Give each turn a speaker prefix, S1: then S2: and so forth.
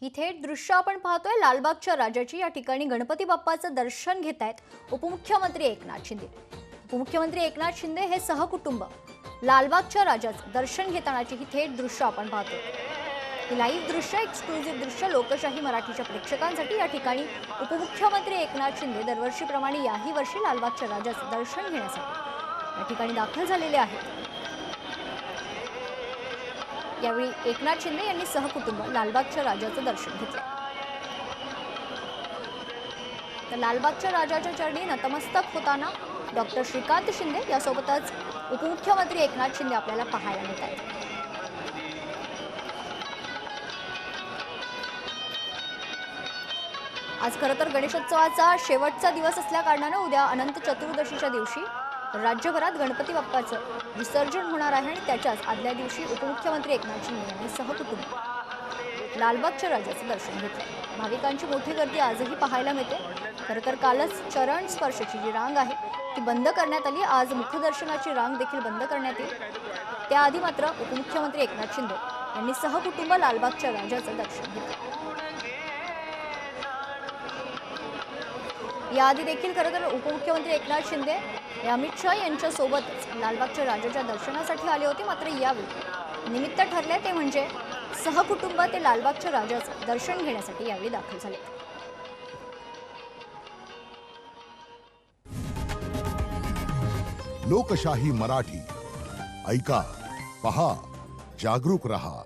S1: ही थेट दृश्य आपण पाहतोय लालबागच्या राजाची। या ठिकाणी गणपती बाप्पाचं दर्शन घेत आहेत उपमुख्यमंत्री एकनाथ शिंदे। उपमुख्यमंत्री एकनाथ शिंदे हे सहकुटुंब लालबागच्या राजाचं दर्शन घेतानाची ही थेट दृश्य आपण पाहतोय। ही लाईव्ह दृश्य, एक्सक्लुझिव्ह दृश्य लोकशाही मराठीच्या प्रेक्षकांसाठी। या ठिकाणी उपमुख्यमंत्री एकनाथ शिंदे दरवर्षीप्रमाणे याही वर्षी लालबागच्या राजाचं दर्शन घेण्यासाठी या ठिकाणी दाखल झालेले आहेत। यावेळी एकनाथ शिंदे यांनी सहकुटुंब लालबागच्या राजाचं दर्शन घेतलं। तर लालबागच्या राजाच्या चरणी नतमस्तक होताना डॉक्टर श्रीकांत शिंदे यासोबतच उपमुख्यमंत्री एकनाथ शिंदे आपल्याला पाहायला मिळत आहेत। आज खरं तर गणेशोत्सवाचा शेवटचा दिवस असल्या कारणाने उद्या अनंत चतुर्दशीच्या दिवशी राज्यभरात गणपती बाप्पाचं विसर्जन होणार आहे आणि त्याच्याच आदल्या दिवशी उपमुख्यमंत्री एकनाथ शिंदे यांनी सहकुटुंब लालबागच्या राजाचं दर्शन घेतलं। भाविकांची मोठी गर्दी आजही पाहायला मिळते। खरं तर कालच चरण स्पर्शची जी रांग आहे ती बंद करण्यात आली। आज मुखदर्शनाची रांग देखील बंद करण्यात येईल। त्याआधी मात्र उपमुख्यमंत्री एकनाथ शिंदे यांनी सहकुटुंब लालबागच्या राजाचं दर्शन घेतलं। याआधी देखील खरं तर उपमुख्यमंत्री एकनाथ शिंदे हे अमित शाह यांच्यासोबतच लालबागच्या राजाच्या दर्शनासाठी आले होते। मात्र यावेळी निमित्त ठरले ते म्हणजे सहकुटुंब ते लालबागच्या राजाचं दर्शन घेण्यासाठी यावेळी दाखल झाले।
S2: लोकशाही मराठी ऐका, पहा, जागरूक रहा।